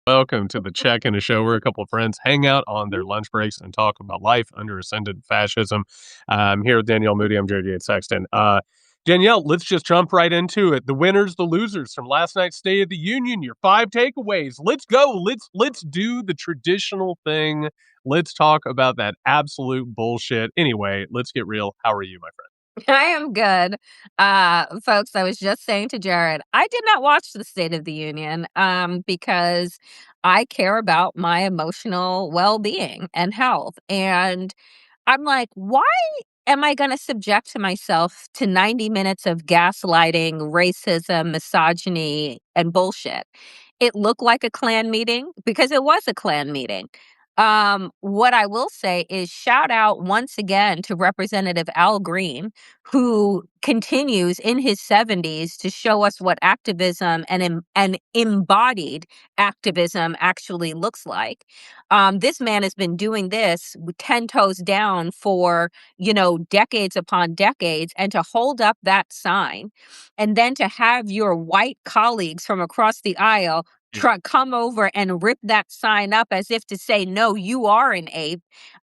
Welcome to the Check-In, a show where a couple of friends hang out on their lunch breaks and talk about life under ascendant fascism. I'm here with Danielle Moody. I'm JJ Sexton. Danielle, let's just jump right into it. The winners, the losers from last night's State of the Union. Your 5 takeaways. Let's go. Let's do the traditional thing. Let's talk about that absolute bullshit. Anyway, let's get real. How are you, my friend? I am good. Folks, I was just saying to Jared, I did not watch the State of the Union because I care about my emotional well-being and health. And I'm like, why am I going to subject to myself to 90 minutes of gaslighting, racism, misogyny, and bullshit? It looked like a Klan meeting because it was a Klan meeting. What I will say is shout out once again to Representative Al Green, who continues in his 70s to show us what activism and embodied activism actually looks like. This man has been doing this with 10 toes down for, decades upon decades, and to hold up that sign and then to have your white colleagues from across the aisle come over and rip that sign up as if to say, no, you are an ape.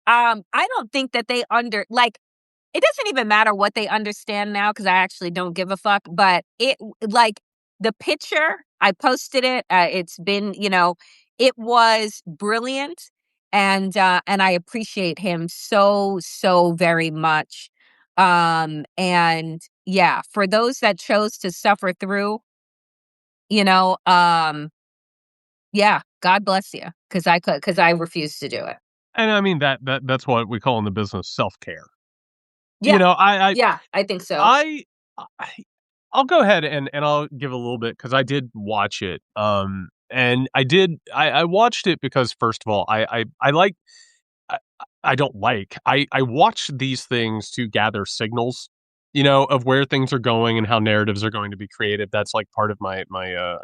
I don't think that it doesn't even matter what they understand now because I actually don't give a fuck. But the picture, I posted it. It's been, it was brilliant, and I appreciate him so very much. And yeah, for those that chose to suffer through, you know, yeah, God bless you, because I refuse to do it. And I mean that's what we call in the business self-care. You Yeah, know, I yeah, I think so. I I I'll go ahead and I'll give a little bit because I did watch it. And I watched it because first of all, I like I I don't like I watch these things to gather signals, of where things are going and how narratives are going to be created. That's like part of my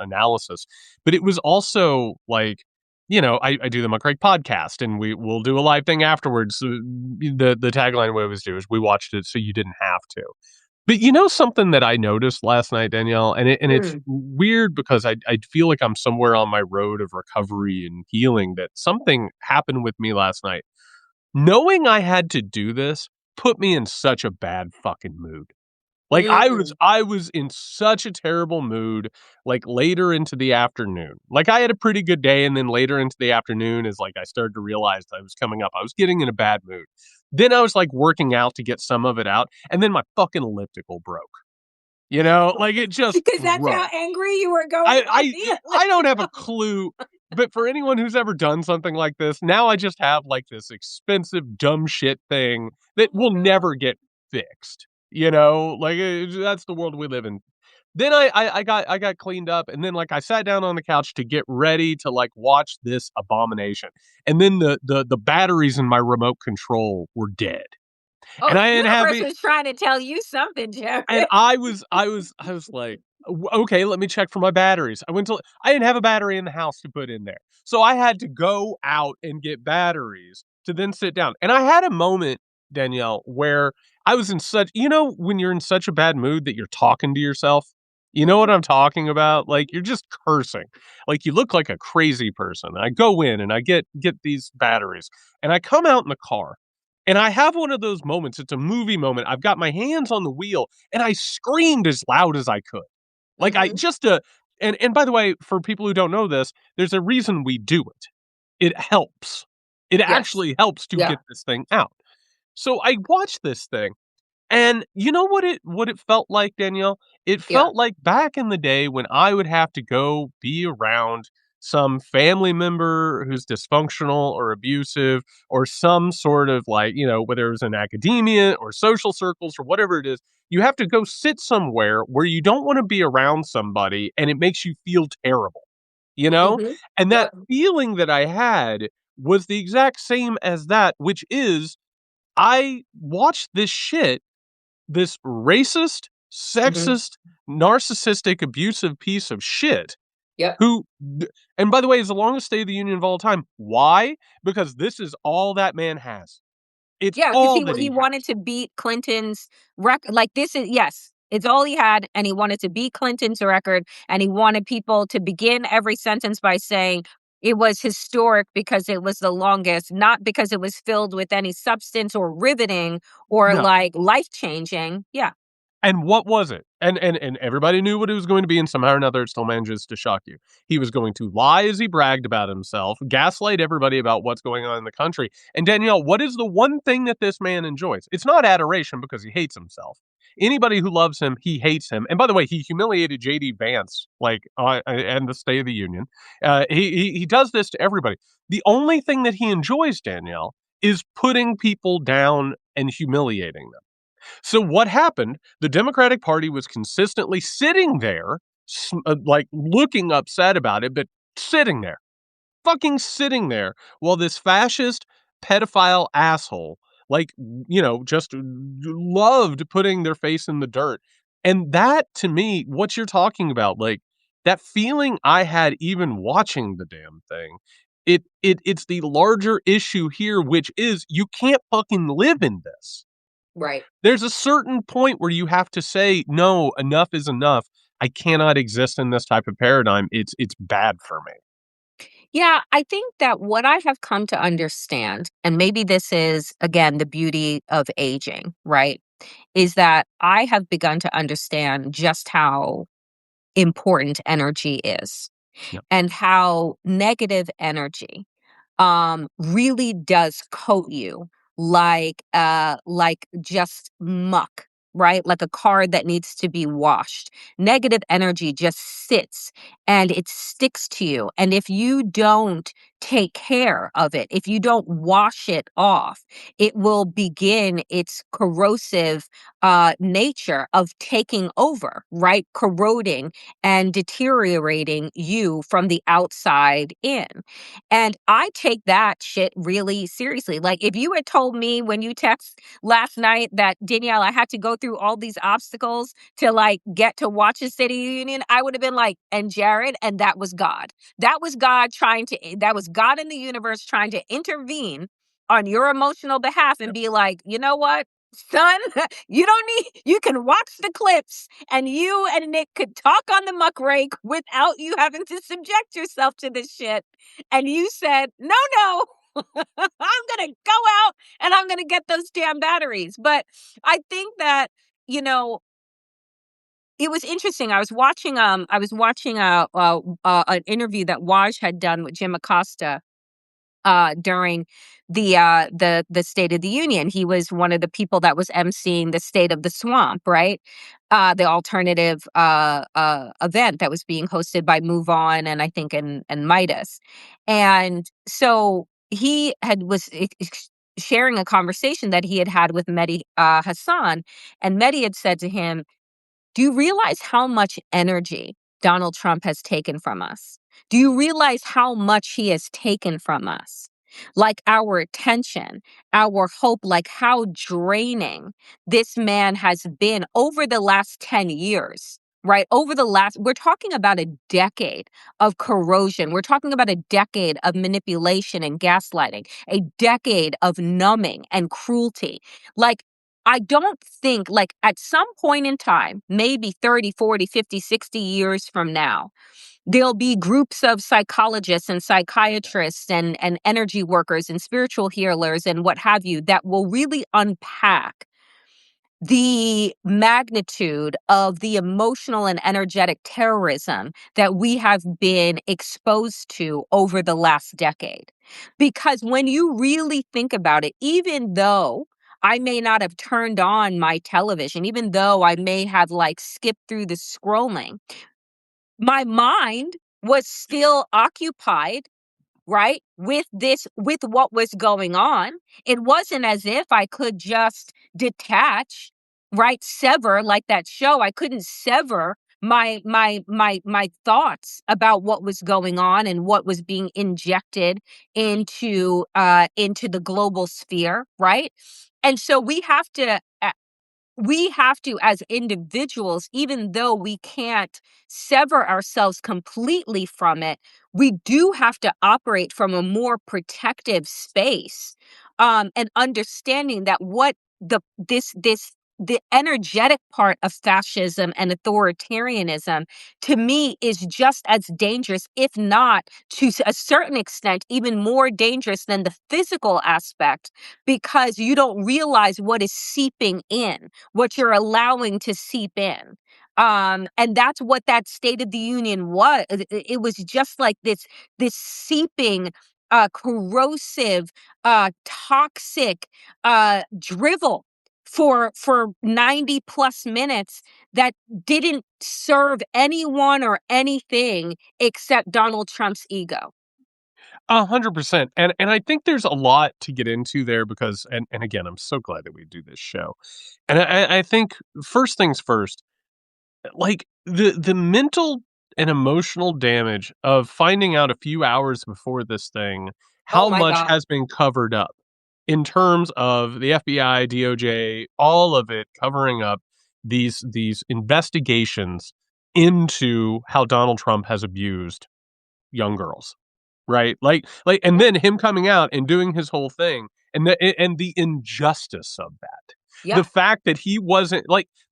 analysis. But it was also like, I do the Muck podcast and we'll do a live thing afterwards. The tagline we always do is we watched it so you didn't have to. But something that I noticed last night, Danielle, it's Mm. weird because I feel like I'm somewhere on my road of recovery and healing that something happened with me last night. Knowing I had to do this put me in such a bad fucking mood. Like Mm. I was in such a terrible mood, like later into the afternoon. Like I had a pretty good day, and then later into the afternoon is like I started to realize I was coming up. I was getting in a bad mood. Then I was like working out to get some of it out, and then my fucking elliptical broke. Like it just Because that's broke. how angry you were going I on I the I don't have a elliptical. clue, but for anyone who's ever done something like this, now I just have like this expensive dumb shit thing that will never get fixed. Like that's the world we live in. Then I got cleaned up, and then like I sat down on the couch to get ready to like watch this abomination, and then the batteries in my remote control were dead, Oh, and the I didn't have universe it. was trying to tell you something, Jared. And I was like, Okay, let me check for my batteries." I didn't have a battery in the house to put in there. So I had to go out and get batteries to then sit down. And I had a moment, Danielle, where I was in when you're in such a bad mood that you're talking to yourself? You know what Mhm. I'm talking about? Like you're just cursing. Like you look like a crazy person. I go in and I get these batteries and I come out in the car and I have one of those moments. It's a movie moment. I've got my hands on the wheel and I screamed as loud as I could. Like I Mhm. just and by the way, for people who don't know this, there's a reason we do it. It helps. It Yes. actually helps to Yeah. get this thing out. So I watched this thing and you know what it felt like, Danielle? It Yeah. felt like back in the day when I would have to go be around some family member who's dysfunctional or abusive or some sort of like, whether it was in academia or social circles or whatever it is, you have to go sit somewhere where you don't want to be around somebody and it makes you feel terrible, you know? Mhm. And that Yep. feeling that I had was the exact same as that, which is I watched this racist, Mhm. sexist, narcissistic, abusive piece of shit Yep. who and by the way, is the longest State of the Union of all time. Why? Because this is all that man has. It's Yeah, because all he that he he wanted has. to beat Clinton's record. Like this is yes, it's all he had, and he wanted to beat Clinton's record, and he wanted people to begin every sentence by saying, It was historic because it was the longest, not because it was filled with any substance or riveting or No. like life changing. Yeah. And what was it? And everybody knew what it was going to be, and somehow or another it still manages to shock you. He was going to lie as he bragged about himself, gaslight everybody about what's going on in the country. And Danielle, what is the one thing that this man enjoys? It's not adoration because he hates himself. Anybody who loves him, he hates him. And by the way, he humiliated JD Vance, like, and the State of the Union. He does this to everybody. The only thing that he enjoys, Danielle, is putting people down and humiliating them. So what happened? The Democratic Party was consistently sitting there, like looking upset about it, but sitting there, fucking sitting there, while this fascist pedophile asshole, like, just loved putting their face in the dirt. And that, to me, what you're talking about, like that feeling I had even watching the damn thing, it's the larger issue here, which is you can't fucking live in this. Right. There's a certain point where you have to say, "No, enough is enough. I cannot exist in this type of paradigm. It's bad for me." Yeah, I think that what I have come to understand, and maybe this is, again, the beauty of aging, right? Is that I have begun to understand just how important energy is Yep. and how negative energy really does coat you like just muck, right? Like a car that needs to be washed. Negative energy just sits and it sticks to you, and if you don't take care of it, if you don't wash it off, it will begin its corrosive nature of taking over, right? Corroding and deteriorating you from the outside in. And I take that shit really seriously. Like, if you had told me when you text last night that, Danielle, I had to go through all these obstacles to like get to watch a City Union, I would have been like, and Jared, and that was God. That was God in the universe trying to intervene on your emotional behalf and Yep. be like, you know what? Son, you can watch the clips and you and Nick could talk on the muck rake without you having to subject yourself to this shit. And you said, no, no, I'm going to go out and I'm going to get those damn batteries. But I think that, you know, it was interesting. I was watching an interview that Waj had done with Jim Acosta during the State of the Union. He was one of the people that was emceeing the State of the Swamp, right? The alternative event that was being hosted by Move On and I think and Midas. And so he was sharing a conversation that he had had with Mehdi Hassan, and Mehdi had said to him, do you realize how much energy Donald Trump has taken from us? Do you realize how much he has taken from us? Like our attention, our hope, like how draining this man has been over the last 10 years, right? We're talking about a decade of corrosion. We're talking about a decade of manipulation and gaslighting, a decade of numbing and cruelty. Like, I don't think, like, at some point in time, maybe 30, 40, 50, 60 years from now, there'll be groups of psychologists and psychiatrists and energy workers and spiritual healers and what have you that will really unpack the magnitude of the emotional and energetic terrorism that we have been exposed to over the last decade. Because when you really think about it, even though I may not have turned on my television, even though I may have like skipped through the scrolling, my mind was still occupied, right? With what was going on. It wasn't as if I could just detach, right? Sever like that show. I couldn't sever my thoughts about what was going on and what was being injected into the global sphere, right? And so we have to, as individuals, even though we can't sever ourselves completely from it, we do have to operate from a more protective space, and understanding that what the this the energetic part of fascism and authoritarianism, to me, is just as dangerous, if not to a certain extent, even more dangerous than the physical aspect, because you don't realize what is seeping in, what you're allowing to seep in. And that's what that State of the Union was. It was just like this seeping, corrosive, toxic, drivel for 90 plus minutes that didn't serve anyone or anything except Donald Trump's ego. 100%. And I think there's a lot to get into there because and again, I'm so glad that we do this show. And I think first things first, like the mental and emotional damage of finding out a few hours before this thing Oh how my much God. has been covered up in terms of the FBI, DOJ, all of it covering up these investigations into how Donald Trump has abused young girls. Right? And Yep. then him coming out and doing his whole thing, and the injustice of that. The Yep. fact that he wasn't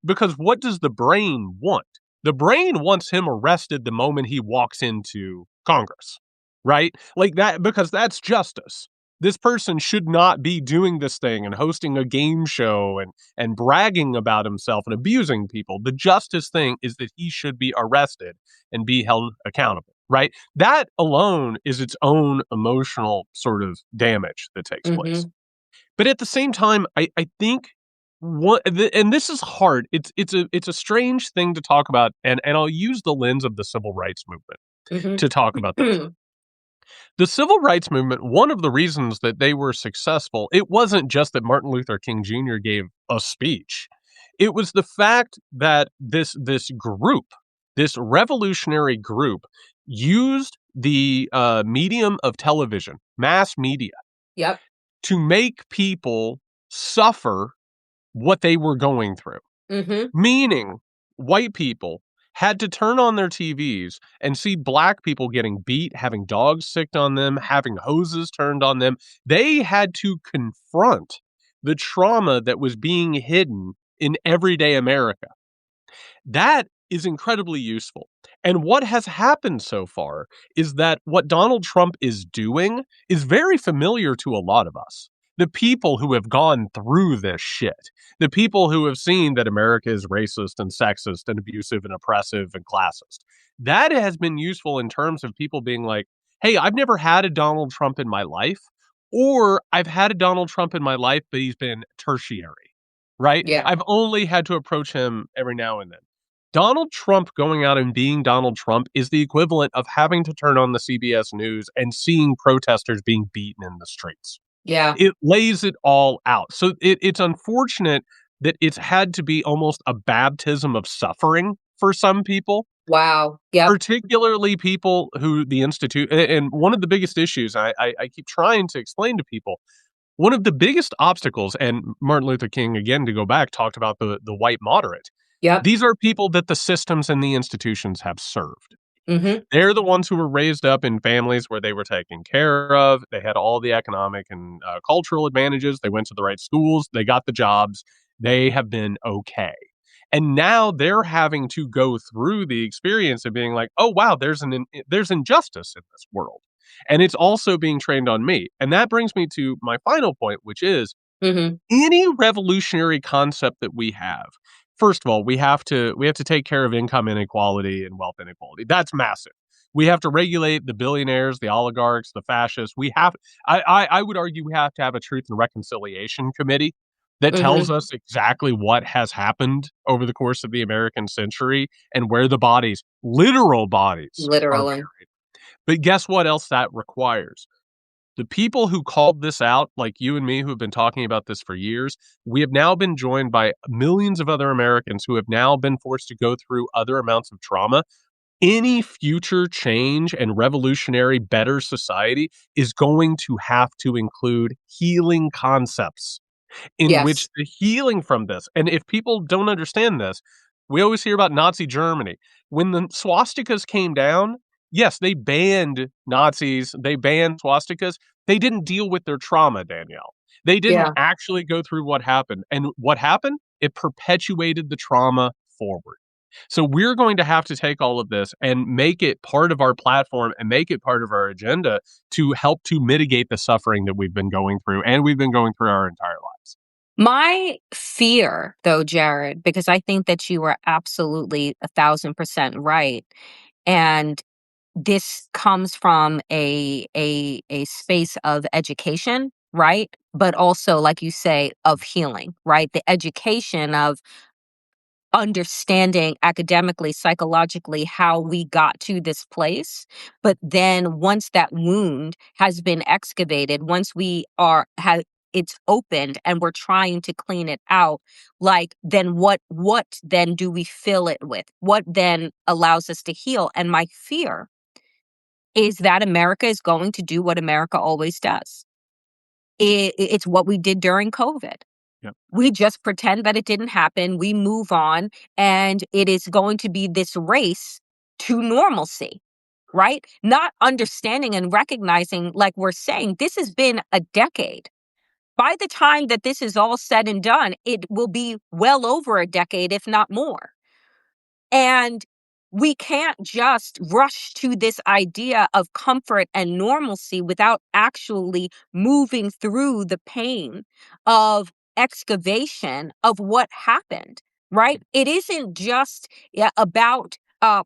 because what does the brain want? The brain wants him arrested the moment he walks into Congress, right? Like that because that's justice. This person should not be doing this thing and hosting a game show and bragging about himself and abusing people. The justice thing is that he should be arrested and be held accountable, right? That alone is its own emotional sort of damage that takes place. Mhm. But at the same time, I think and this is hard. It's a strange thing to talk about, and I'll use the lens of the civil rights movement Mhm. to talk about this. The civil rights movement, one of the reasons that they were successful, it wasn't just that Martin Luther King Jr. gave a speech. It was the fact that this group, this revolutionary group, used the medium of television, mass media, Yep. to make people suffer what they were going through. Mhm. Meaning, white people had to turn on their TVs and see black people getting beat, having dogs sicked on them, having hoses turned on them. They had to confront the trauma that was being hidden in everyday America. That is incredibly useful. And what has happened so far is that what Donald Trump is doing is very familiar to a lot of us. The people who have gone through this shit, the people who have seen that America is racist and sexist and abusive and oppressive and classist. That has been useful in terms of people being like, hey, I've never had a Donald Trump in my life, or I've had a Donald Trump in my life, but he's been tertiary, right? Yeah. I've only had to approach him every now and then. Donald Trump going out and being Donald Trump is the equivalent of having to turn on the CBS News and seeing protesters being beaten in the streets. Yeah. It lays it all out. So it's unfortunate that it's had to be almost a baptism of suffering for some people, Wow. Yep. particularly people who the institute. And one of the biggest issues I keep trying to explain to people, one of the biggest obstacles, and Martin Luther King, again, to go back, talked about the white moderate. Yep. These are people that the systems and the institutions have served. Mhm. They're the ones who were raised up in families where they were taken care of. They had all the economic and cultural advantages. They went to the right schools. They got the jobs. They have been okay. And now they're having to go through the experience of being like, oh wow, there's injustice in this world, and it's also being trained on me. And that brings me to my final point, which is Mhm. any revolutionary concept that we have, first of all, we have to take care of income inequality and wealth inequality. That's massive. We have to regulate the billionaires, the oligarchs, the fascists. I would argue we have to have a truth and reconciliation committee that tells Mhm. us exactly what has happened over the course of the American century and where the bodies, literal bodies, are Literally. buried. But guess what else that requires? The people who called this out, like you and me, who have been talking about this for years, we have now been joined by millions of other Americans who have now been forced to go through other amounts of trauma. Any future change and revolutionary, better society is going to have to include healing concepts in which Yes. the healing from this, and if people don't understand this, we always hear about Nazi Germany. When the swastikas came down, yes, they banned Nazis, they banned swastikas. They didn't deal with their trauma, Danielle. They didn't Yeah. actually go through what happened. And what happened? it perpetuated the trauma forward. So we're going to have to take all of this and make it part of our platform and make it part of our agenda to help to mitigate the suffering that we've been going through and we've been going through our entire lives. My fear, though, Jared, because I think that you are absolutely 1,000% right. And this comes from a space of education, right? But also, like you say, of healing, right? The education of understanding academically, psychologically how we got to this place. But then once that wound has been excavated, once we are have it's opened and we're trying to clean it out, like then what then do we fill it with? What then allows us to heal? And my fear is that America is going to do what America always does. It's what we did during COVID. Yep. We just pretend that it didn't happen. We move on, and it is going to be this race to normalcy, right? Not understanding and recognizing, like we're saying, this has been a decade. By the time that this is all said and done, it will be well over a decade, if not more. And we can't just rush to this idea of comfort and normalcy without actually moving through the pain of excavation of what happened, right? It isn't just about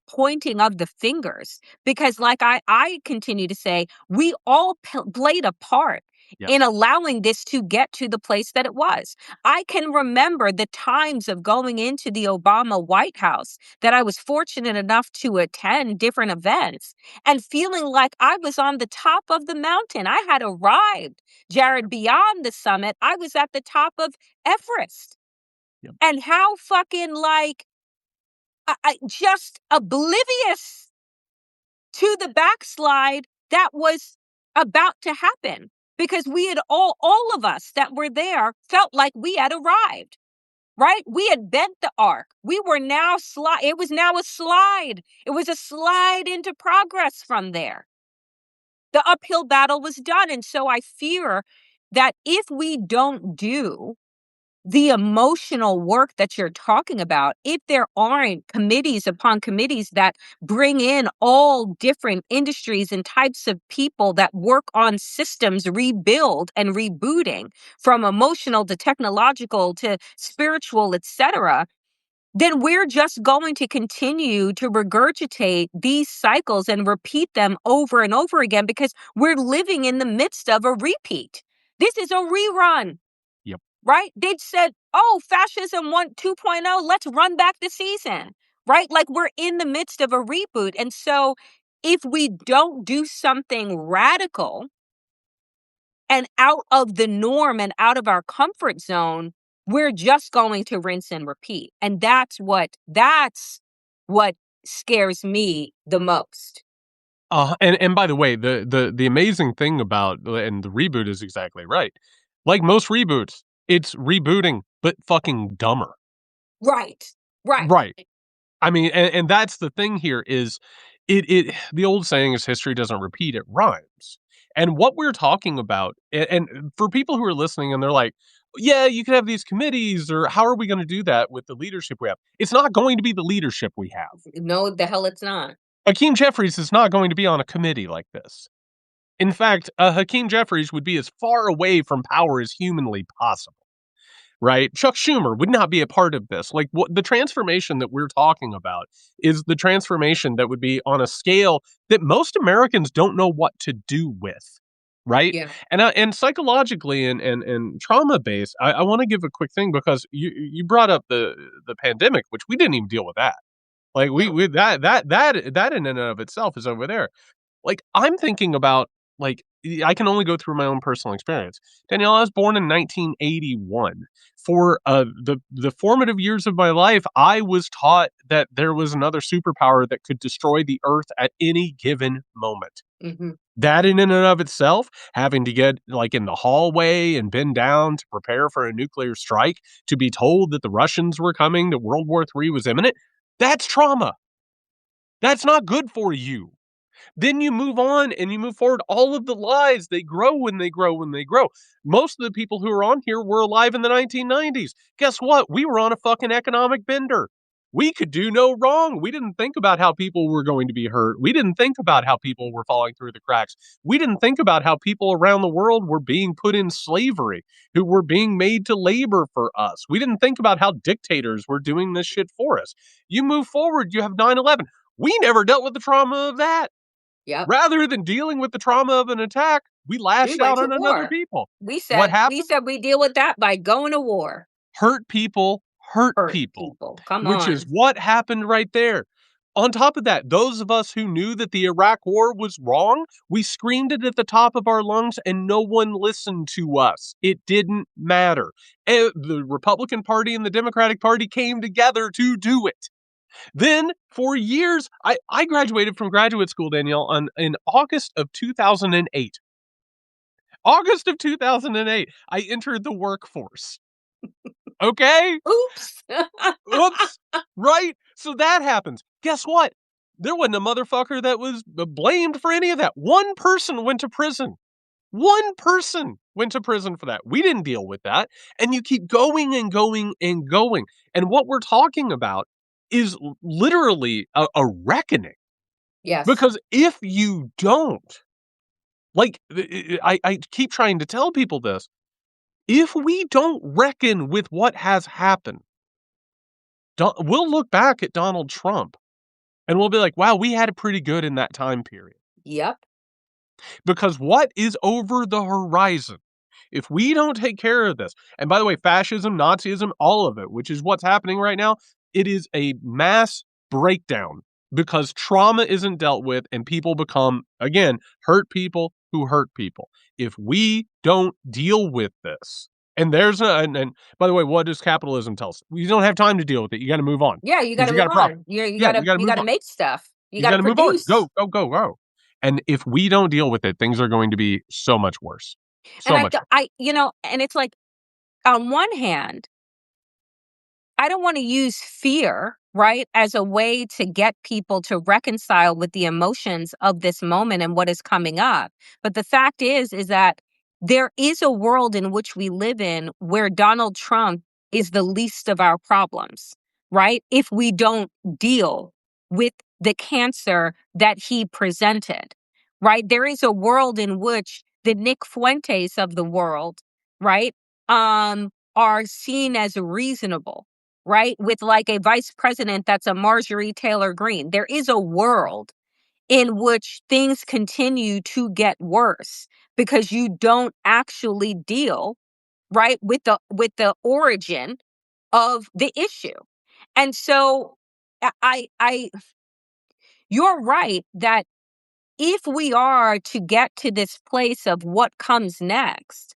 pointing of the fingers, because like I continue to say, we all played a part Yep. in allowing this to get to the place that it was. I can remember the times of going into the Obama White House that I was fortunate enough to attend different events and feeling like I was on the top of the mountain. I had arrived, Jared, beyond the summit. I was at the top of Everest. Yep. And how fucking like just oblivious to the backslide that was about to happen, because we had all of us that were there felt like we had arrived. Right? We had bent the arc. We were now it was now a slide. It was a slide into progress from there. The uphill battle was done. And so I fear that if we don't do the emotional work that you're talking about, if there aren't committees upon committees that bring in all different industries and types of people that work on systems rebuild and rebooting, from emotional to technological to spiritual, etc., then we're just going to continue to regurgitate these cycles and repeat them over and over again, because we're living in the midst of a repeat. This is a rerun. Yep. Right? They'd said, oh, fascism 2.0, let's run back the season, right? Like we're in the midst of a reboot. And so if we don't do something radical and out of the norm and out of our comfort zone, we're just going to rinse and repeat. And that's what scares me the most. And by the way, the amazing thing about and the reboot is exactly right. Like most reboots, it's rebooting, but fucking dumber. Right. Right. Right. I mean, and that's the thing here is it the old saying is history doesn't repeat, it rhymes. And what we're talking about, and for people who are listening and they're like, yeah, you could have these committees, or how are we going to do that with the leadership we have? It's not going to be the leadership we have. No, the hell it's not. Hakeem Jeffries is not going to be on a committee like this. In fact, Hakeem Jeffries would be as far away from power as humanly possible, right? Chuck Schumer would not be a part of this. Like, what the transformation that we're talking about is the transformation that would be on a scale that most Americans don't know what to do with, right? Yeah. And psychologically and trauma based, I want to give a quick thing because you brought up the pandemic, which we didn't even deal with that. Like No. we that in and of itself is over there. Like, I'm thinking about, like, I can only go through my own personal experience. Danielle, I was born in 1981. For, the formative years of my life, I was taught that there was another superpower that could destroy the Earth at any given moment. Hmm. That in and of itself, having to get, like, in the hallway and bend down to prepare for a nuclear strike, to be told that the Russians were coming, that World War III was imminent, that's trauma. That's not good for you. Then you move on and you move forward. All of the lies, they grow and they grow and they grow. Most of the people who are on here were alive in the 1990s. Guess what? We were on a fucking economic bender. We could do no wrong. We didn't think about how people were going to be hurt. We didn't think about how people were falling through the cracks. We didn't think about how people around the world were being put in slavery, who were being made to labor for us. We didn't think about how dictators were doing this shit for us. You move forward, you have 9/11. We never dealt with the trauma of that. Yep. Rather than dealing with the trauma of an attack, we We lashed went out to on another war. people. We What said we happened? said we deal with that by going to war. Hurt Hurt people, people. Come which is on. what happened right there. On top of that, those of us who knew that the Iraq war was wrong, we screamed it at the top of our lungs and no one listened to us. It didn't matter. The Republican Party and the Democratic Party came together to do it. Then, for years, I graduated from graduate school, Danielle, in August of 2008. August of 2008, I entered the workforce. Okay? Oops. Oops. Right? So that happens. Guess what? There wasn't a motherfucker that was blamed for any of that. One person went to prison. One person went to prison for that. We didn't deal with that. And you keep going and going and going. And what we're talking about is literally a reckoning. Yes. Because if you don't, like, I keep trying to tell people this, if we don't reckon with what has happened, we'll look back at Donald Trump and we'll be like, wow, we had it pretty good in that time period. Yep. Because what is over the horizon? If we don't take care of this, and by the way, fascism, Nazism, all of it, which is what's happening right now, it is a mass breakdown because trauma isn't dealt with and people become, again, hurt people who hurt people. If we don't deal with this, and and by the way, what does capitalism tell us? You don't have time to deal with it. You got to move on Yeah, you because gotta you got move a problem. on. You Yeah, you gotta got to you move gotta on. make stuff. You You gotta gotta move on. produce. Go, go, go, go. And if we don't deal with it, things are going to be so much worse. And So much worse. and it's like, on one hand, I don't want to use fear, right, as a way to get people to reconcile with the emotions of this moment and what is coming up. But the fact is that there is a world in which we live in where Donald Trump is the least of our problems, right? If we don't deal with the cancer that he presented, right? There is a world in which the Nick Fuentes of the world, right, are seen as reasonable, right? With like a vice president that's a Marjorie Taylor Greene. There is a world in which things continue to get worse because you don't actually deal, right, with the origin of the issue. And so I you're right that if we are to get to this place of what comes next,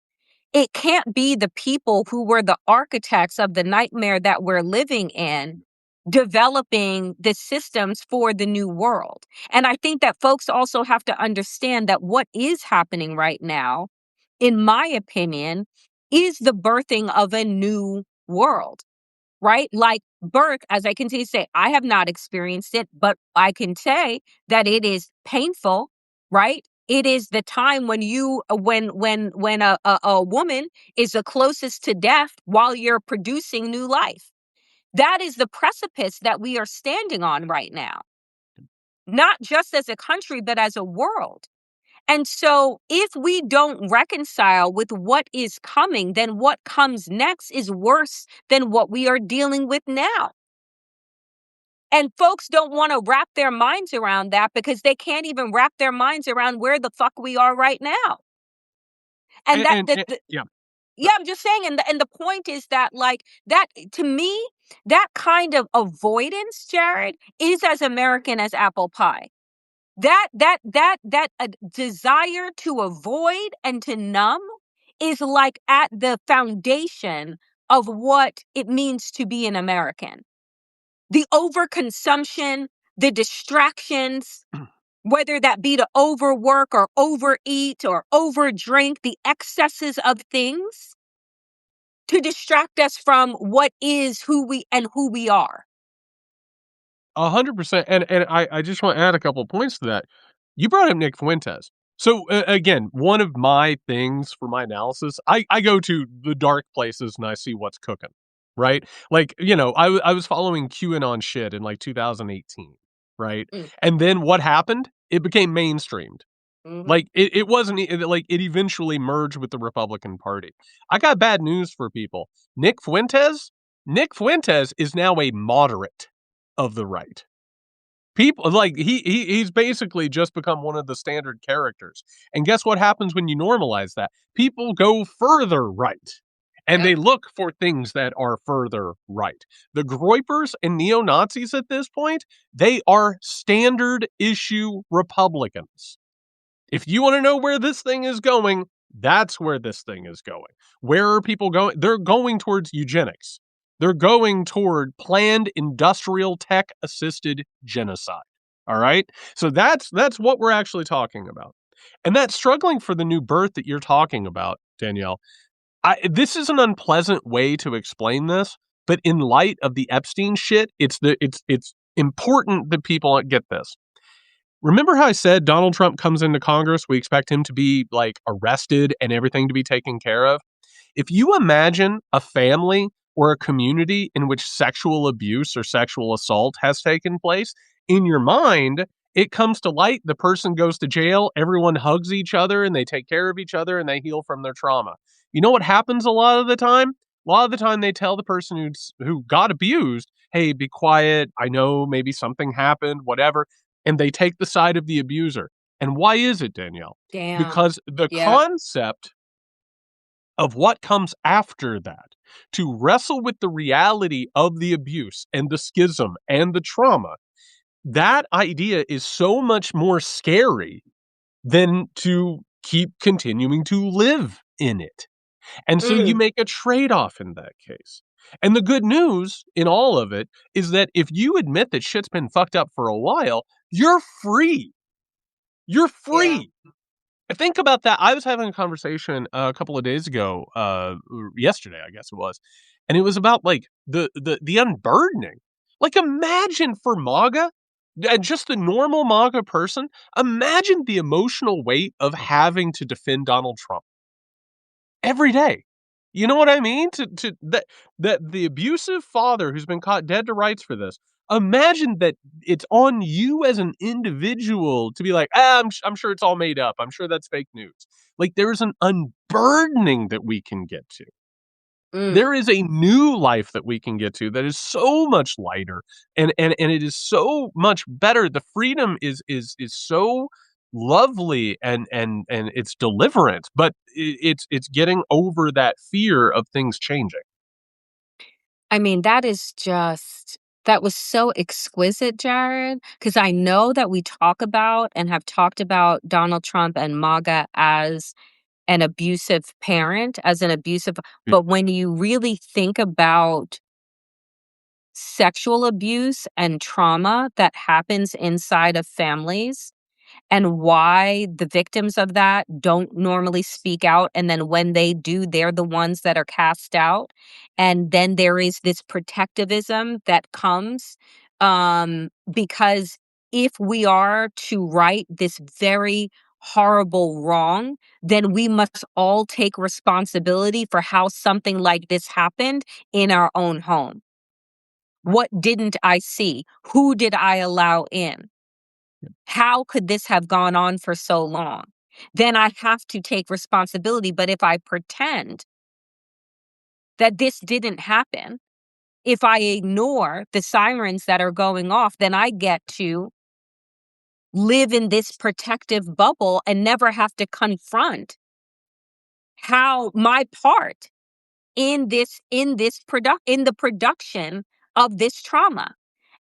it can't be the people who were the architects of the nightmare that we're living in developing the systems for the new world. And I think that folks also have to understand that what is happening right now, in my opinion, is the birthing of a new world, right? Like birth, as I continue to say, I have not experienced it, but I can say that it is painful, right? It is the time when when a woman is the closest to death while you're producing new life. That is the precipice that we are standing on right now, not just as a country, but as a world. And so, if we don't reconcile with what is coming, then what comes next is worse than what we are dealing with now. And folks don't want to wrap their minds around that because they can't even wrap their minds around where the fuck we are right now. And Yeah. yeah, I'm just saying, and the point is that, like, that to me, that kind of avoidance, Jared, is as American as apple pie. That desire to avoid and to numb is like at the foundation of what it means to be an American. The overconsumption, the distractions, whether that be to overwork or overeat or overdrink, the excesses of things to distract us from what is who we are. 100%. And I just want to add a couple of points to that. You brought up Nick Fuentes. So again, one of my things for my analysis, I go to the dark places and I see what's cooking, right? Like, I was following QAnon shit in like 2018, right? Mm, And then what happened? It became mainstreamed. mhm. Like it wasn't like it eventually merged with the Republican Party. I got bad news for people. Nick Fuentes is now a moderate of the right. People like he's basically just become one of the standard characters. And guess what happens when you normalize that? People go further right. And Yep. they look for things that are further right. The Groypers and neo-Nazis at this point, they are standard issue Republicans. If you want to know where this thing is going, that's where this thing is going. Where are people going? They're going towards eugenics. They're going toward planned industrial tech assisted genocide. All right? So that's what we're actually talking about. And that struggling for the new birth that you're talking about, Danielle, this is an unpleasant way to explain this, but in light of the Epstein shit, it's important that people get this. Remember how I said Donald Trump comes into Congress, we expect him to be like arrested and everything to be taken care of? If you imagine a family or a community in which sexual abuse or sexual assault has taken place, in your mind, it comes to light, the person goes to jail, everyone hugs each other and they take care of each other and they heal from their trauma. You know what happens a lot of the time? A lot of the time they tell the person who got abused, "Hey, be quiet. I know maybe something happened, whatever." And they take the side of the abuser. And why is it, Danielle? Damn. Because the Yep. concept of what comes after that, to wrestle with the reality of the abuse and the schism and the trauma, that idea is so much more scary than to keep continuing to live in it. And so you Mm, make a trade off in that case. And the good news in all of it is that if you admit that shit's been fucked up for a while, you're free. You're yeah. free. Think about that. I was having a conversation a couple of days ago, or yesterday, I guess it was, and it was about like the unburdening. Like, imagine for MAGA, and just the normal MAGA person, imagine the emotional weight of having to defend Donald Trump every day. You know what I mean? To that the abusive father who's been caught dead to rights for this. Imagine that it's on you as an individual to be like, I'm sure it's all made up. I'm sure that's fake news. Like there's an unburdening that we can get to. Mm. There is a new life that we can get to that is so much lighter and it is so much better. The freedom is so lovely and it's deliverance, but it's getting over that fear of things changing. I mean, that was so exquisite, Jared, because I know that we talk about and have talked about Donald Trump and MAGA as an abusive parent, as an abusive but when you really think about sexual abuse and trauma that happens inside of families, and why the victims of that don't normally speak out. And then when they do, they're the ones that are cast out. And then there is this protectivism that comes because if we are to right this very horrible wrong, then we must all take responsibility for how something like this happened in our own home. What didn't I see? Who did I allow in? How could this have gone on for so long? Then I have to take responsibility. But if I pretend that this didn't happen, if I ignore the sirens that are going off, then I get to live in this protective bubble and never have to confront how my part in the production of this trauma.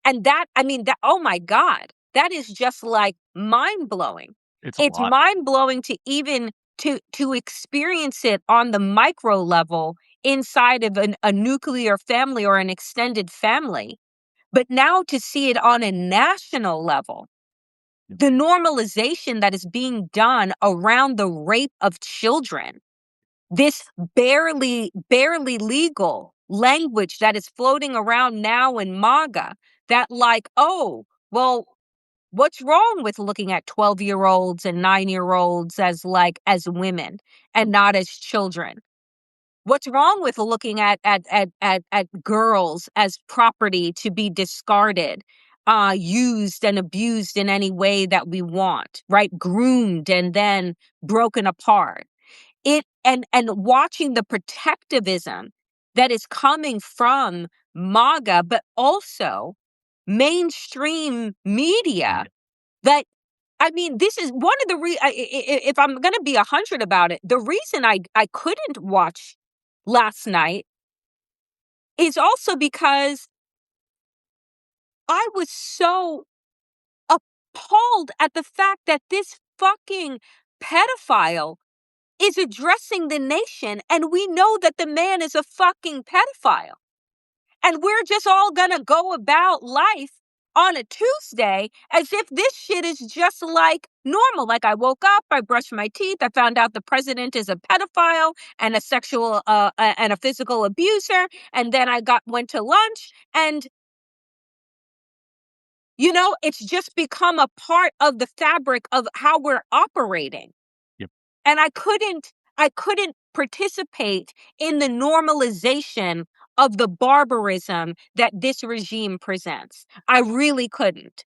And that, I mean, that, oh my God, that is just like mind blowing. It's a It's lot. mind blowing to even to experience it on the micro level inside of a nuclear family or an extended family. But now to see it on a national level, the normalization that is being done around the rape of children, this barely legal language that is floating around now in MAGA, that like, oh, well, What's wrong with looking at 12-year-olds and 9-year-olds as like as women and not as children? What's wrong with looking at girls as property to be discarded, used and abused in any way that we want, right? Groomed and then broken apart. It and watching the protectivism that is coming from MAGA, but also mainstream media Yeah. that I mean, this is one of the if I'm gonna be 100 about it, the reason I couldn't watch last night is also because I was so appalled at the fact that this fucking pedophile is addressing the nation, and we know that the man is a fucking pedophile. And we're just all gonna go about life on a Tuesday as if this shit is just like normal. Like I woke up, I brushed my teeth, I found out the president is a pedophile and a sexual and a physical abuser, and then I got went to lunch, and it's just become a part of the fabric of how we're operating. Yep. And I couldn't participate in the normalization of the barbarism that this regime presents. I really couldn't.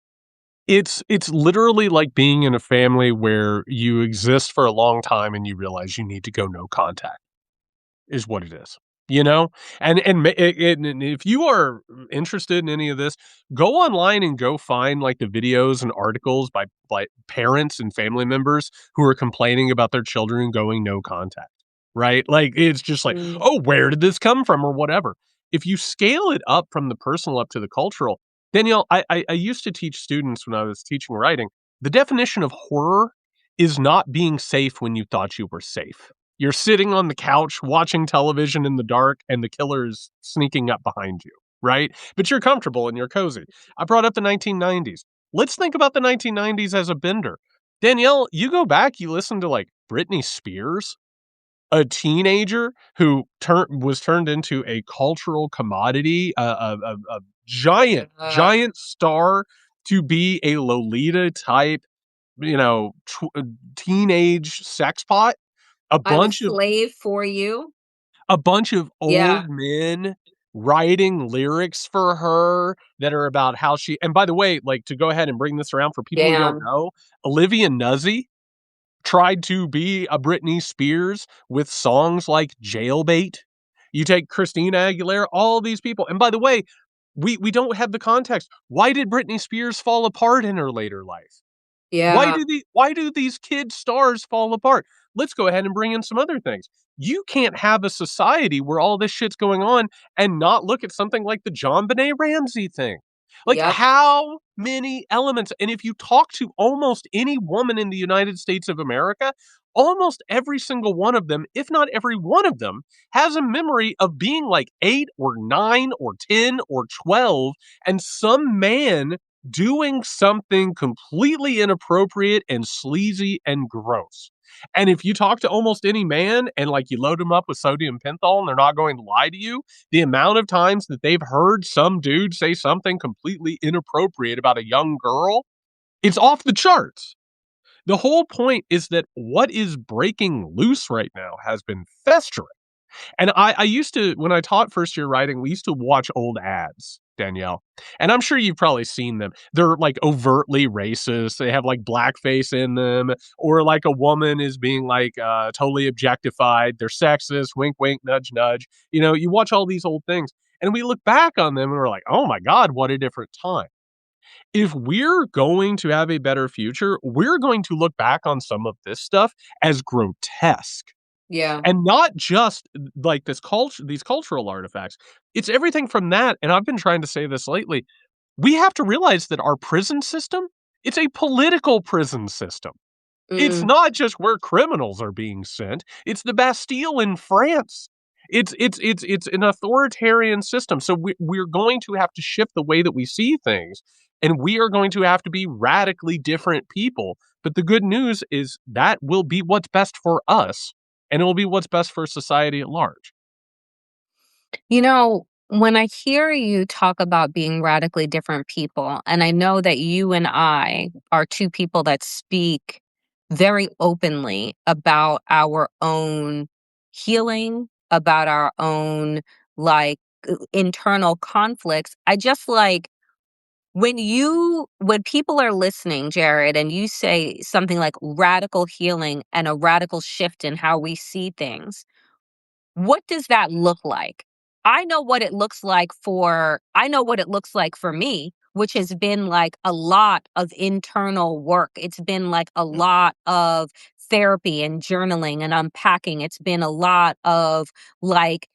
It's literally like being in a family where you exist for a long time and you realize you need to go no contact. Is what it is, you know? And if you are interested in any of this, go online and go find, like, the videos and articles by parents and family members who are complaining about their children going no contact, right? Like, it's just like, Mm. "Oh, where did this come from?" or whatever. If you scale it up from the personal up to the cultural, Danielle, I used to teach students when I was teaching writing, the definition of horror is not being safe when you thought you were safe. You're sitting on the couch watching television in the dark, and the killer is sneaking up behind you, right? But you're comfortable and you're cozy. I brought up the 1990s. Let's think about the 1990s as a bender. Danielle, you go back, you listen to like Britney Spears, a teenager who was turned into a cultural commodity, a giant, Uh, giant star to be a Lolita type, teenage sex pot, a I'm a bunch of slave for you. old Yeah. men writing lyrics for her that are about how she and by the way, like, to go ahead and bring this around for people who don't Damn. know, Olivia Nuzzi tried to be a Britney Spears with songs like Jailbait. You take Christina Aguilera, all these people and by the way, we don't have the context. Why did Britney Spears fall apart in her later life? Yeah. Why do these kid stars fall apart? Let's go ahead and bring in some other things. You can't have a society where all this shit's going on and not look at something like the John Benet Ramsey thing. Like, Yep. how many elements and if you talk to almost any woman in the United States of America, almost every single one of them, if not every one of them, has a memory of being like 8 or 9 or 10 or 12 and some man doing something completely inappropriate and sleazy and gross. And if you talk to almost any man and like you load them up with sodium penthol and they're not going to lie to you, the amount of times that they've heard some dude say something completely inappropriate about a young girl, it's off the charts. The whole point is that what is breaking loose right now has been festering. And I used to when I taught first year writing, we used to watch old ads, Danielle, and I'm sure you've probably seen them. They're, like, overtly racist, they have, like, blackface in them, or, like, a woman is being, like, totally objectified, they're sexist, wink, wink, nudge, nudge. You watch all these old things, and we look back on them and we're like, "Oh my god, what a different time." If we're going to have a better future, we're going to look back on some of this stuff as grotesque. Yeah. And not just like these cultural artifacts. It's everything from that, and I've been trying to say this lately. We have to realize that our prison system, it's a political prison system. It's Mm. not just where criminals are being sent. It's the Bastille in France. It's an authoritarian system. So we're going to have to shift the way that we see things, and we are going to have to be radically different people. But the good news is that will be what's best for us, and it will be what's best for society at large. You know, When I hear you talk about being radically different people, and I know that you and I are two people that speak very openly about our own healing, about our own like internal conflicts. I just like when people are listening, Jared, and you say something like radical healing and a radical shift in how we see things, what does that look like? I know what it looks like for me, which has been like a lot of internal work. It's been like a lot of therapy and journaling and unpacking. It's been a lot of like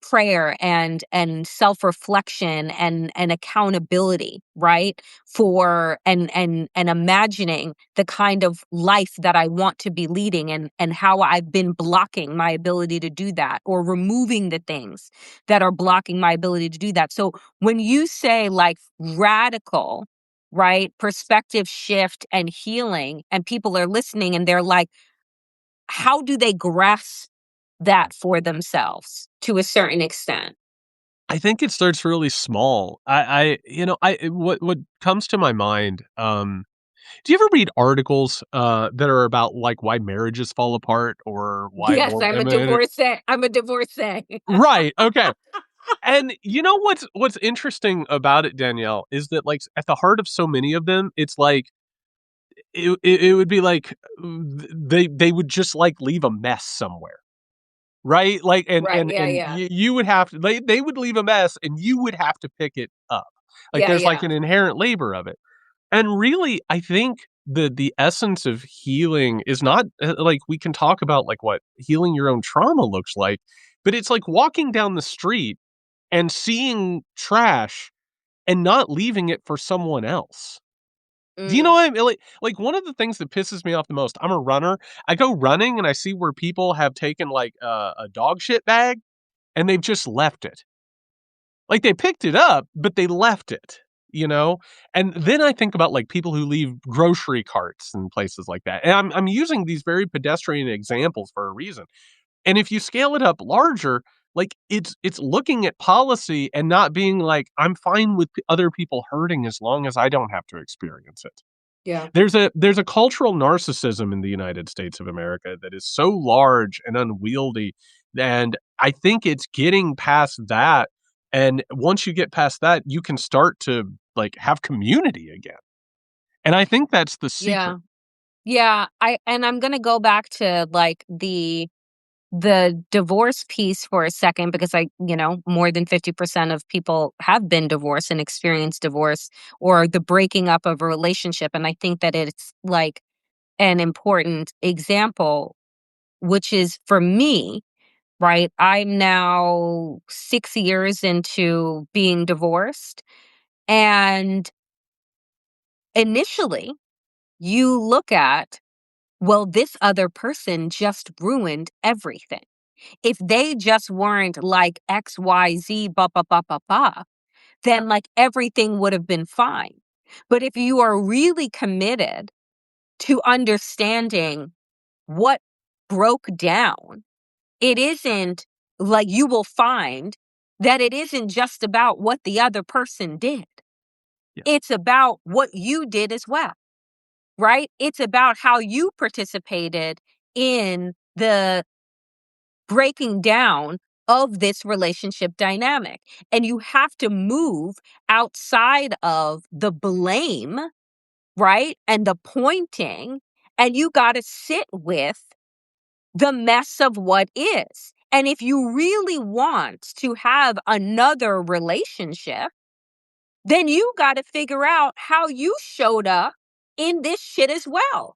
prayer and self-reflection and accountability, right? For and imagining the kind of life that I want to be leading and how I've been blocking my ability to do that, or removing the things that are blocking my ability to do that. So when you say like radical, right, perspective shift and healing, and people are listening and they're like, how do they grasp that for themselves to a certain extent? I think it starts really small. What comes to my mind, do you ever read articles, that are about, like, why marriages fall apart or why Yes, more I'm a women. divorcee. I'm a divorcee. Right, okay. And you know what's interesting about it, Danielle, is that, like, at the heart of so many of them, it's like it would be like, they would just, like, leave a mess somewhere, right? Like, Right, yeah, and yeah. you would have to they would leave a mess, and you would have to pick it up. Like, Yeah, there's, like, yeah. an inherent labor of it. And really, I think the essence of healing is not, like, we can talk about, like, what healing your own trauma looks like, but it's like walking down the street and seeing trash and not leaving it for someone else. Do you know Mm, what I mean? Like, one of the things that pisses me off the most, I'm a runner. I go running and I see where people have taken, like, a dog shit bag and they've just left it. Like, they picked it up, but they left it, you know? And then I think about, like, people who leave grocery carts and places like that. And I'm using these very pedestrian examples for a reason. And if you scale it up larger, like, it's looking at policy and not being like, "I'm fine with other people hurting as long as I don't have to experience it." yeah. There's a cultural narcissism in the United States of America that is so large and unwieldy, and I think it's getting past that, and once you get past that, you can start to, like, have community again, and I think that's the secret. Yeah. Yeah, I'm gonna go back to, like, the divorce piece for a second because more than 50% of people have been divorced and experienced divorce or the breaking up of a relationship, and I think that it's, like, an important example, which is for me, right? I'm now 6 years into being divorced, and initially, you look at, well, this other person just ruined everything. If they just weren't like XYZ, ba ba ba ba ba, then like everything would have been fine. But if you are really committed to understanding what broke down, it isn't like you will find that it isn't just about what the other person did. Yeah, It's about what you did as well, right? It's about how you participated in the breaking down of this relationship dynamic. And you have to move outside of the blame, right? And the pointing. And you got to sit with the mess of what is. And if you really want to have another relationship, then you got to figure out how you showed up in this shit as well.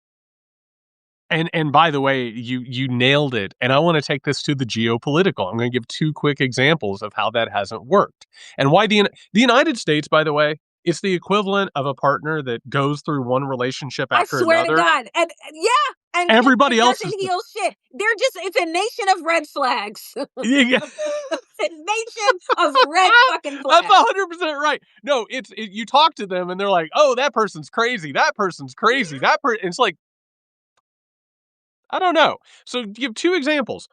and by the way, you nailed it, and I wanna take this to the geopolitical. I'm gonna give 2 quick examples of how that hasn't worked, and why the United States, by the way, is the equivalent of a partner that goes through one relationship I after swear to another. God. And yeah, and Everybody it else doesn't is heal shit. It's a nation of red flags. yeah. It's a nation of red fucking That's flags. 100% right. No, you talk to them and they're like, "Oh, that person's crazy. That person's crazy. It's like, I don't know. So give 2 examples.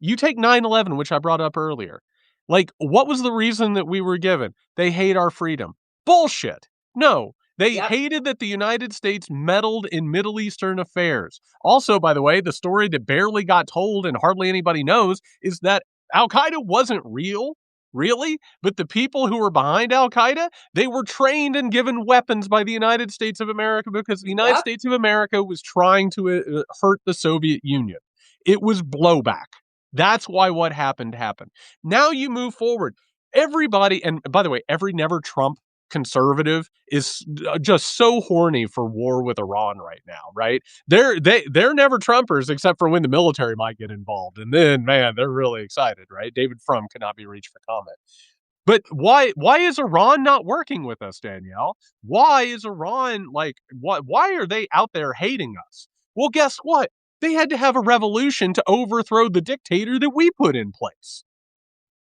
You take 9/11, which I brought up earlier. Like, what was the reason that we were given? They hate our freedom. Bullshit. No, they Yep. hated that the United States meddled in Middle Eastern affairs. Also, by the way, the story that barely got told and hardly anybody knows is that Al Qaeda wasn't real, really, but the people who were behind Al Qaeda, they were trained and given weapons by the United States of America because the United Yep. States of America was trying to hurt the Soviet Union. It was blowback. That's why what happened happened. Now you move forward. Everybody, and by the way, every never Trump conservative is just so horny for war with Iran right now, right? They're never Trumpers except for when the military might get involved, and then man, they're really excited, right? David Frum cannot be reached for comment. But why is Iran not working with us, Danielle? Why is Iran like why are they out there hating us? Well, guess what? They had to have a revolution to overthrow the dictator that we put in place,